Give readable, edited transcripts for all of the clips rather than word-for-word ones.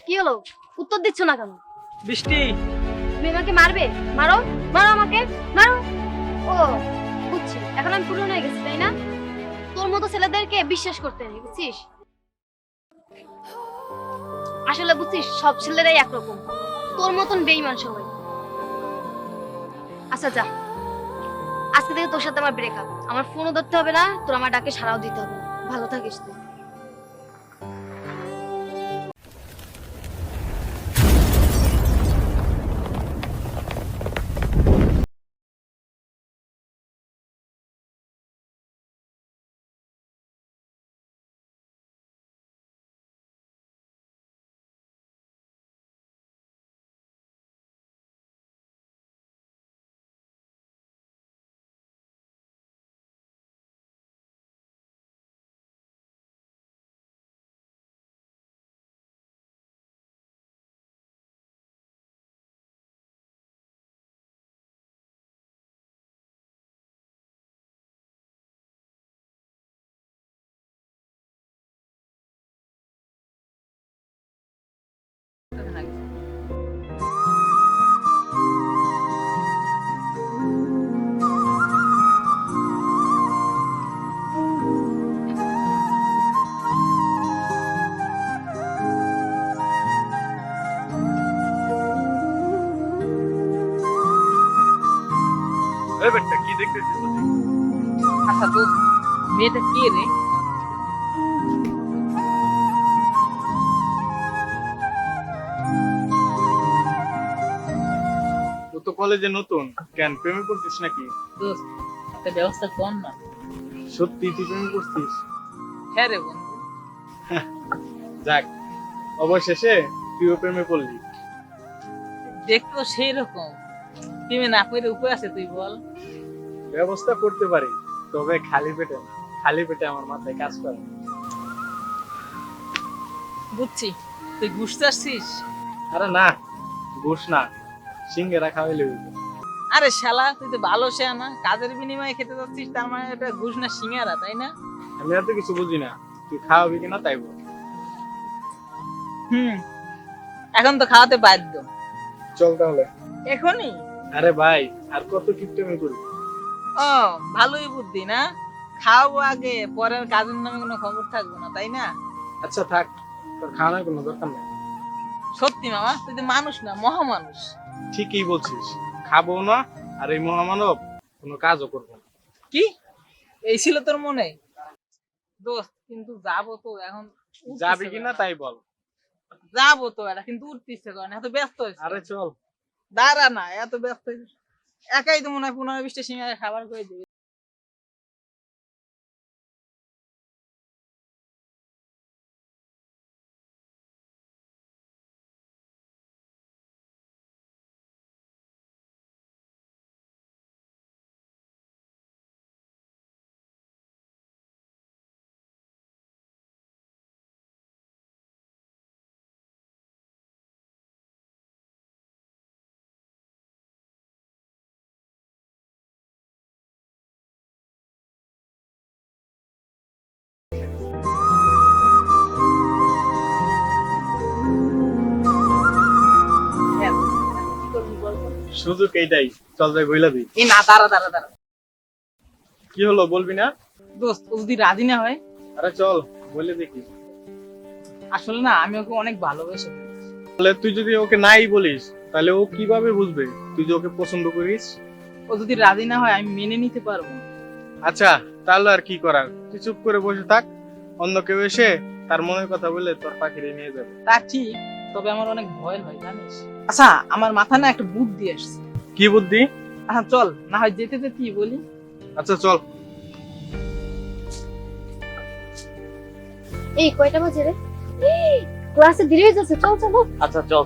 কি হলো? উত্তর দিচ্ছ না কেন? বৃষ্টি। তুমি আমাকে মারবে? মারো, মারো আমাকে, মারো। ও বুঝছি, এখন আমি পুরনো হয়ে গেছি তাই না? তোর মতো ছেলেদেরকে বিশ্বাস করতে নেই, বুঝছিস? আসলে বুঝছিস, সব ছেলেরাই একরকম। তোর মতন বেঈমান সবাই। আচ্ছা যা, আজকে থেকে তোর সাথে আমার ব্রেকআপ। আমার ফোনও ধরতে হবে না, তোর আমার ডাকে সাড়াও দিতে হবে না। ভালো থাকিস তুই। এই বেটা কি দেখতেছিস তুই? আচ্ছা তো মেয়েটা কে রে? ও তো কলেজে নতুন, কেন প্রেমে পড়ছিস নাকি? দোস্ত, একটা ব্যবস্থা কর না। সত্যি তুই প্রেমে পড়ছিস? হ্যাঁ রে বন্ধু। যাক, অবশেষে তুইও প্রেমে পড়লি। দেখতো সেই রকম, প্রেমে না পড়ে উপায় আছে তুই বল? ব্যবস্থা করতে পারি, তবে খালি পেটে না। খালি পেটে আমার মাথায় কাজ করে না। বুঝছি, তুই ঘুষ চাচ্ছিস। আরে না, ঘুষ না, সিঙ্গারা খাওয়াইলে হইবে। আরে শালা, তুই তো ভালো সে না, কাজের বিনিময়ে খেতে যাচ্ছিস, তার মানে এটা ঘুষ না সিঙ্গারা, তাই না? আমি আর তো কিছু বুঝি না, তুই খাওয়াবি কিনা তাই বল। হুম, এখন তো খাওয়াতে বাধ্য। চল তাহলে। এখনই? আরে ভাই, আর কত কিপটেমি করবি? ও, ভালোই বুদ্ধি না। খাওয়াবো আগে, পরের কাজের নামে কোনো খবর থাকবো না, তাই না? আচ্ছা থাক, তোর খাওয়ানোর কোনো দরকার নেই। সত্যি মামা, তুই তো মানুষ না, মহামানুষ। ঠিকই বলছিস, খাবো না, আর এই মহামানব কোনো কাজও করবো না। কি এই ছিল তোর মনে? দোস্ত, কিন্তু যাবো তো এখন। যাবি কিনা তাই বল। যাবো তো, এটা কিন্তু উঠতে ইচ্ছে করে না, এত ব্যস্ত হয়েছে। আরে চল। দাঁড়া না, এত ব্যস্ত হয়েছিস। একাই তো মনে হয় 15-20টা সিঙ্গারা খাবার করে দিবি। হ্যাঁ, দোস্ত, এখন কি করবি বলতো? সুযোগ এইটাই, চল যাই বইলা দিই। এই না, দাঁড়া দাঁড়া দাঁড়া। কি হলো বলবি না? দোস্ত, ও যদি রাজি না হয়? আরে চল বলে দেখি। আসলে না, আমি ওকে অনেক ভালোবেসে ফেলেছি। তাহলে তুই যদি ওকে নাই বলিস, তাহলে ও কিভাবে বুঝবে তুই যে ওকে পছন্দ করিস? ও যদি রাজি না হয়, আমি মেনে নিতে পারবো না। আচ্ছা, তাহলে আর কি করার, তুই চুপ করে বসে থাক। অন্য কেউ এসে তার মনের কথা বলে তোর পাখিরে নিয়ে যাবে। তা ঠিক, তবে আমার অনেক ভয় হয় জানিস। আচ্ছা, আমার মাথা না একটা বুদ্ধি আসছে। কি বুদ্ধি? আচ্ছা চল, না হয় যেতে যেতেই বলি। আচ্ছা চল। এই কয়টা বাজে রে? ক্লাসে দেরি হয়ে যাচ্ছে, চল চল। আচ্ছা চল।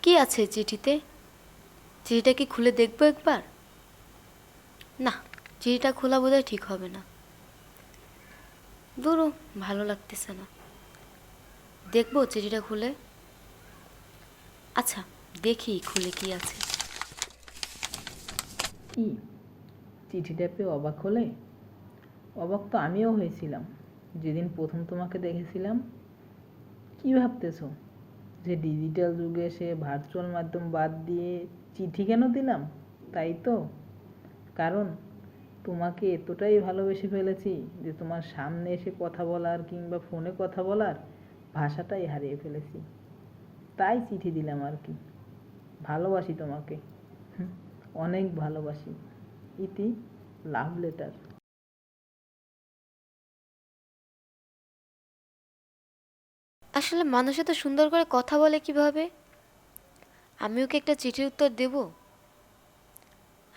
কি আছে চিঠিতে? চিঠিটা কি খুলে দেখবো একবার? না, চিঠিটা খোলা বোধহয় ঠিক হবে না। ধরো, ভালো লাগতেছে না। দেখবো চিঠিটা খুলে। আচ্ছা, দেখি খুলে কি আছে। কি চিঠিটা পেয়ে অবাক হলে? অবাক তো আমিও হয়েছিলাম যেদিন প্রথম তোমাকে দেখেছিলাম। কি ভাবতেছো যে ডিজিটাল যুগে এসে ভার্চুয়াল মাধ্যম বাদ দিয়ে চিঠি কেন দিলাম? তাই তো? কারণ তোমাকে এতটাই ভালোবেসে ফেলেছি যে তোমার সামনে এসে কথা বলার কিংবা ফোনে কথা বলার ভাষাটাই হারিয়ে ফেলেছি। তাই চিঠি দিলাম আর কি। ভালোবাসি তোমাকে, অনেক ভালোবাসি। ইতি, লাভ লেটার। আসলে মানুষ এত সুন্দর করে কথা বলে কিভাবে? আমি ওকে একটা চিঠির উত্তর দেব।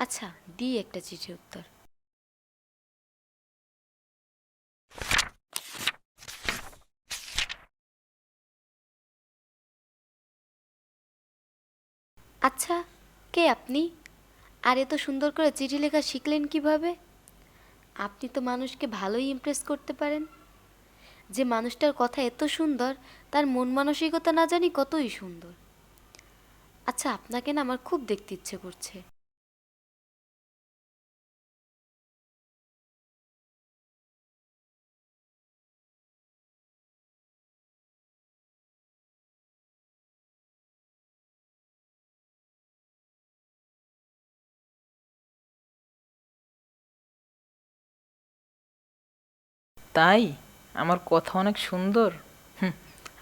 আচ্ছা, দিই একটা চিঠির উত্তর। আচ্ছা, কে আপনি? আর এত সুন্দর করে চিঠি লেখা শিখলেন কিভাবে? আপনি তো মানুষকে ভালোই ইমপ্রেস করতে পারেন। যে মানুষটার কথা এত সুন্দর, তার মন মানসিকতা না জানি কতই সুন্দর। আচ্ছা, আপনাকে না আমার খুব দেখতে ইচ্ছে করছে। তাই? আমার কথা অনেক সুন্দর?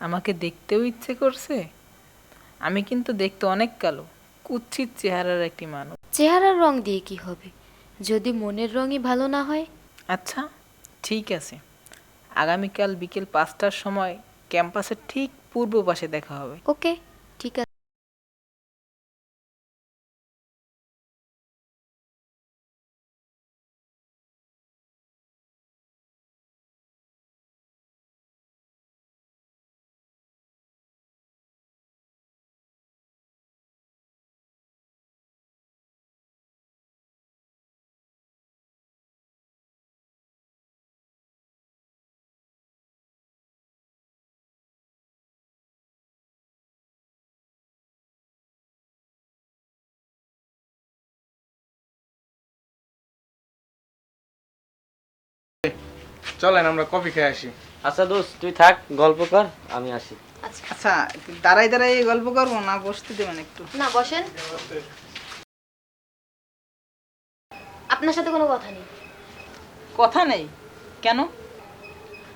আমাকে দেখতেও ইচ্ছে করছে? আমি কিন্তু দেখতে অনেক কালো, কুৎসিত চেহারার একটি মানুষ। চেহারার রং দিয়ে কি হবে, যদি মনের রঙই ভালো না হয়? আচ্ছা, ঠিক আছে। আগামীকাল বিকেল 5টার সময় ক্যাম্পাসের ঠিক পূর্ব পাশে দেখা হবে। ওকে, ঠিক আছে। চলেন আমরা কফি খেয়ে আসি। আচ্ছা দোস্ত, তুই থাক, গল্প কর, আমি আসি। আচ্ছা, আচ্ছা, দাঁড়াই দাঁড়াই গল্প করবো না, বসতে দেবেন একটু? না, বসেন। আপনার সাথে কোনো কথা নেই। কথা নেই? কেন?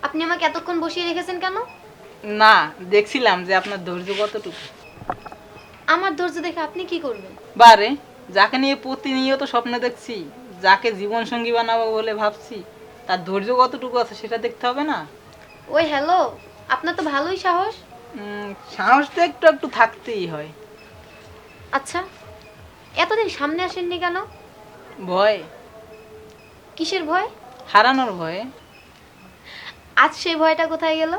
আপনি আমাকে এতক্ষণ বসিয়ে রেখেছেন কেন? না, দেখছিলাম যে আপনার ধৈর্য কতটুকু। আমার ধৈর্য দেখে আপনি কি করবেন? বারে, যাকে নিয়ে প্রতিনিয়ত স্বপ্ন দেখছি, যাকে জীবন সঙ্গী বানাবো বলে ভাবছি, তার ধৈর্য কতটুকু আছে সেটা দেখতে হবে না? ওই হ্যালো, আপনার তো ভালোই সাহস। সাহস তো একটু একটু থাকতেই হয়। আচ্ছা, এতদিন সামনে আসেননি কেন? ভয়। কিসের ভয়? হারানোর ভয়ে। আজ সেই ভয়টা কোথায় গেল?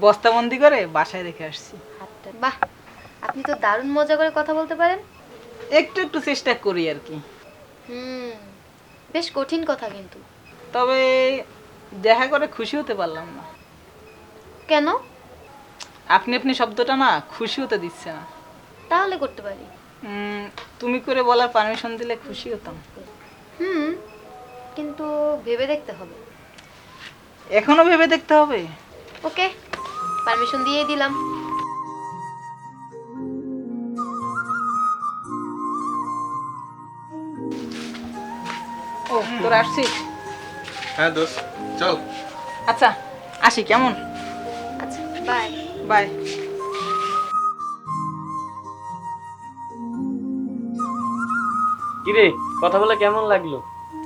বস্তাবন্দি করে বাসায় রেখে আসছি। বাহ, আপনি তো দারুণ মজা করে কথা বলতে পারেন। একটু একটু চেষ্টা করি আর কি। বেশ কঠিন কথা কিন্তু। তবে দেখা করে খুশি হতে পারলাম না। কেন? আপনি আপনি শব্দটা না খুশি হতে দিচ্ছে না। তাহলে করতে পারি। তুমি করে বলার পারমিশন দিলে খুশি হতাম। কিন্তু ভেবে দেখতে হবে। এখনো ভেবে দেখতে হবে? ওকে, পারমিশন দিয়েই দিলাম। ও, তোর আসছিস? হ্যাঁ দোস্ত, চল। আচ্ছা, আসি, কেমন? আচ্ছা, বাই। বাই। কিরে, কথা বলে কেমন লাগলো?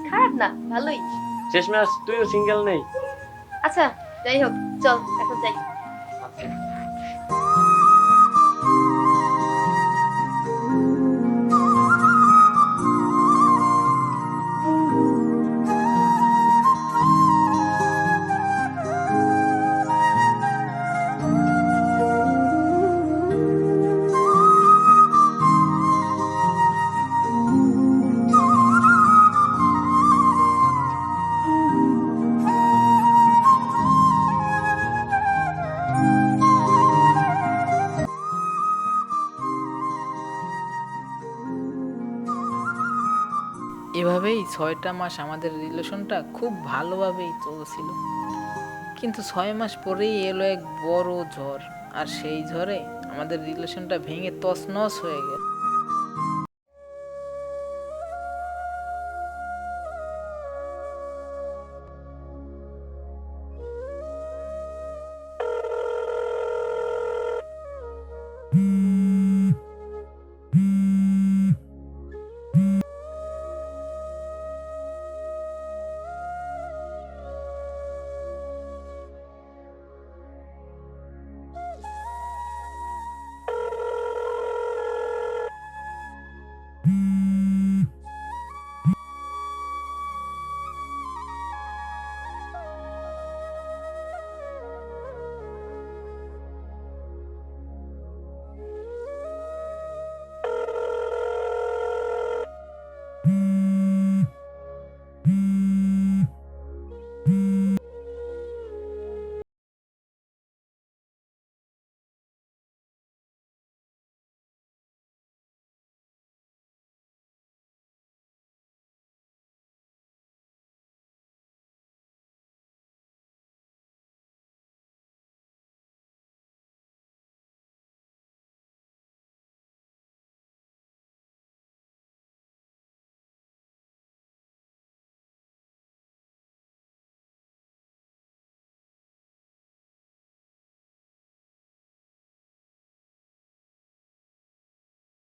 খারাপ না, ভালোই। শেষমেশ তুইও সিঙ্গেল নেই? আচ্ছা, যাই হোক, চল এখন যাই। এই 6টা মাস আমাদের রিলেশনটা খুব ভালোভাবেই চলছিল, কিন্তু 6 মাস পরেই এলো এক বড় ঝড়, আর সেই ঝড়ে আমাদের রিলেশনটা ভেঙে তছনছ হয়ে গেল।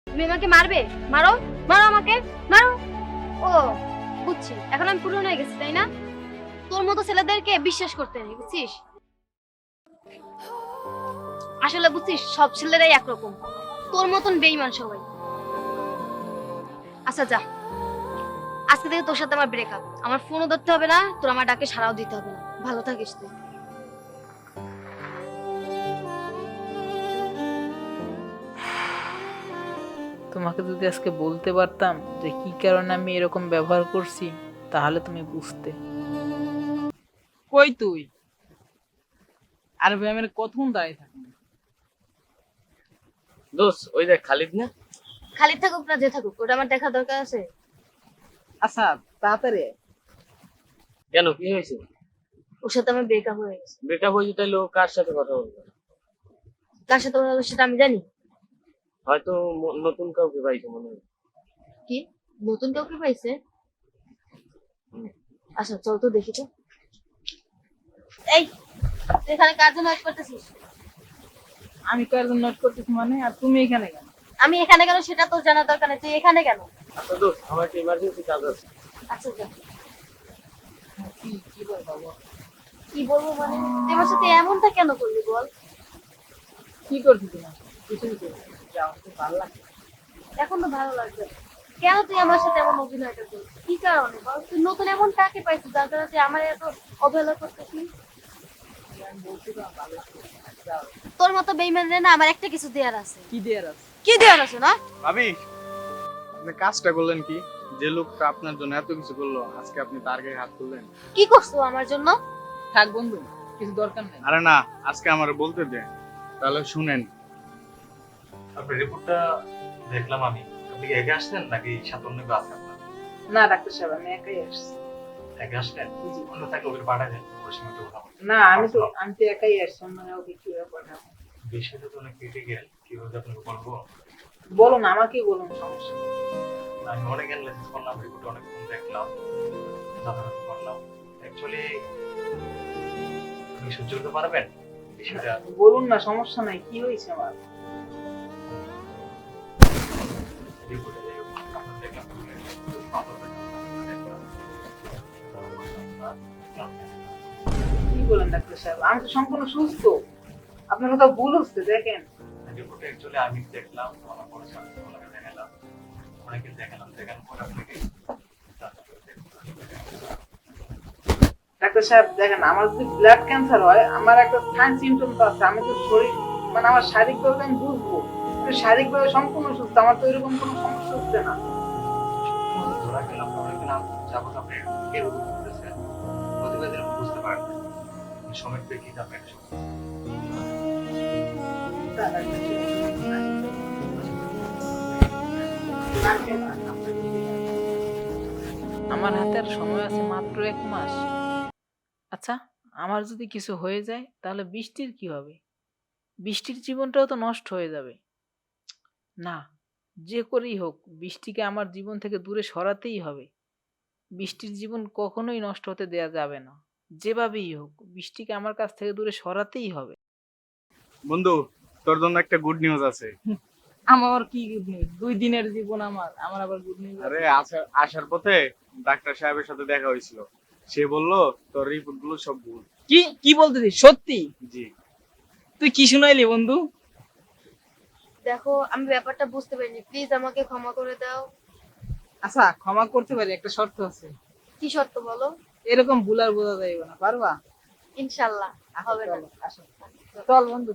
তুমি আমাকে মারবে? মারো, মারো আমাকে, মারো। ও বুঝছি, এখন আমি পুরনো হয়ে গেছি তাই না? তোর মতো ছেলেদেরকে বিশ্বাস করতে নেই, বুঝছিস? আসলে বুঝছিস, সব ছেলেরাই একরকম, তোর মতন বেঈমান সবাই। আচ্ছা যা, আজকে থেকে তোর সাথে আমার ব্রেকআপ। আমার ফোনও ধরতে হবে না, তোর আমার ডাকে সাড়াও দিতে হবে না। ভালো থাকিস তুই। তোমাকে যদি আজকে বলতে পারতাম যে কি কারণে আমি এরকম ব্যবহার করছি, তাহলে তুমি বুঝতে। কই তুই? আরে ভাই, আমি কতক্ষণ দাঁড়িয়ে থাকি? দোস্ত ওই দেখ খালিদ না? খালি থাকুক না যে থাকুক, ওটা আমার দেখা দরকার আছে। আচ্ছা তাড়াতাড়ি আয়। কেন, কি হয়েছে? ওর সাথে আমার ব্রেকআপ হয়ে গেছে। ব্রেকআপ হয়েছে তাইলে ও কার সাথে কথা বলবে? কার সাথে কথা বলবো সেটা আমি জানি। হয়তো নতুন কাউকে পাইছে মনে হয়। কি নতুন কাউকে পাইছে? আচ্ছা চল তো দেখি তো। এই তুই এখানে কার জন্য ওয়েট করতেছিস? আমি কার জন্য নোট করতেছি মানে? আর তুমি এখানে কেন? আমি এখানে কেন সেটা তোর জানার দরকার নেই, তুই এখানে কেন? আচ্ছা দোস্ত, আমার একটা ইমার্জেন্সি কাজ আছে। আচ্ছা যা। কি বলবো বল? কি বলবো মানে? তুই আমার সাথে এমনটা কেন করলি বল? কি করছি তোমার? কিছুই করছি না। যাও, খুব ভালো লাগছে। এখন তো ভালো লাগবে। কেন তুই আমার সাথে এমন অভিনয়টা করছিস? কি কারণে বল? তুই নতুন এমন কাকে পাইছিস যার দ্বারা তুই আমার এত অবহেলা করতেছিস? আমি বলছি তো ভালো লাগছে। যাও। তোর মতো বেইমানরে না আমার একটা কিছু দেয়ার আছে। কি দেয়ার আছে? কি দেয়ার আছে না? ভাবি, আপনি কাজটা করলেন কি? যে লোকটা আপনার জন্য এত কিছু করলো, আজকে আপনি তার গায়ে হাত তুললেন। কি করছো আমার জন্য? থাক বন্ধু, কিছু দরকার নেই। আরে না, আজকে আমার বলতে দে, তাহলে শুনেন। আপনার রিপোর্টটা দেখলাম আমি। আপনি কি একা আসছেন নাকি সাথে অন্য কেউ আছে আপনার? না ডাক্তার সাহেব, আমি একাই আসছি। একা আসলেন? জি। অন্য থাকলে ওদের পাঠায় দেন, ওর সঙ্গে একটু কথা বলুন। না, আমি তো একাই আসছি, অন্য কাউকে কিভাবে পাঠাবো? বিষয়টা তো অনেক ক্রিটিক্যাল, কিভাবে আপনাকে বলবো? বলুন, আমাকেই বলুন, সমস্যা নেই। আমি অনেক অ্যানালাইসিস করলাম, রিপোর্ট অনেক দেখলাম, যথাযথ করলাম। অ্যাকচুয়ালি আপনি সহ্য করতে পারবেন বিষয়টা? বলুন না, সমস্যা নাই, কি হয়েছে আমার? রিপোর্টে আপনার দেখলাম কি বলেন ডাক্তার সাহেব? আমি তো সম্পূর্ণ সুস্থ। আপনার কথা ভুল হচ্ছে, দেখেন। রিপোর্টে অ্যাকচুয়ালি আমি দেখলাম, আমার বড় স্যার ওনাকে দেখালাম, অনেকে দেখালাম, দেখানোর পর আপনাকে ডাক্তার সাহেব দেখেন, আমার যদি ব্লাড ক্যান্সার হয়, আমার একটা সাইন সিমটম তো আছে। আমি তো শরীর মানে আমার শারীরিকভাবে আমি বুঝবো, কিন্তু শারীরিকভাবে সম্পূর্ণ সুস্থ। আমার তো এরকম কোনো সমস্যা হচ্ছে না। ধরা গেলাম, ধরা গেলাম যাবত আপনি এরকম করতেছেন, প্রতিবাদের বুঝতে পারেন না সময় পেয়ে কি যাবে আমার হাতে আর সময় আছে মাত্র 1 মাস। আচ্ছা, আমার যদি কিছু হয়ে যায় তাহলে বৃষ্টির কি হবে? বৃষ্টির জীবনটাও তো নষ্ট হয়ে যাবে। না, যে করেই হোক বৃষ্টিকে আমার জীবন থেকে দূরে সরাতেই হবে। বৃষ্টির জীবন কখনোই নষ্ট হতে দেয়া যাবে না। যেভাবেই হোক বৃষ্টিকে আমার কাছ থেকে দূরে সরাতেই হবে। বন্ধু, তোর জন্য একটা গুড নিউজ আছে। আমার কি গুড নিউজ? 2 দিনের জীবন আমার আবার গুড নিউজ? আরে আসার পথে ডাক্তার সাহেবের সাথে দেখা হয়েছিল। সে বলল তোর রিপোর্ট গুলো সব ভুল। কি কি বলতেছিস? সত্যি? জি। তুই কি শুনাইলি বন্ধু? দেখো, আমি ব্যাপারটা বুঝতে পারিনি, প্লিজ আমাকে ক্ষমা করে দাও। আচ্ছা, ক্ষমা করতে পারি, একটা শর্ত আছে। কি শর্ত বলো? এরকম ভুল আর বোঝা যাইবে না, পারবা? ইনশাল্লাহ আচ্ছা, হবে না। চলো, আসো। চল বন্ধু।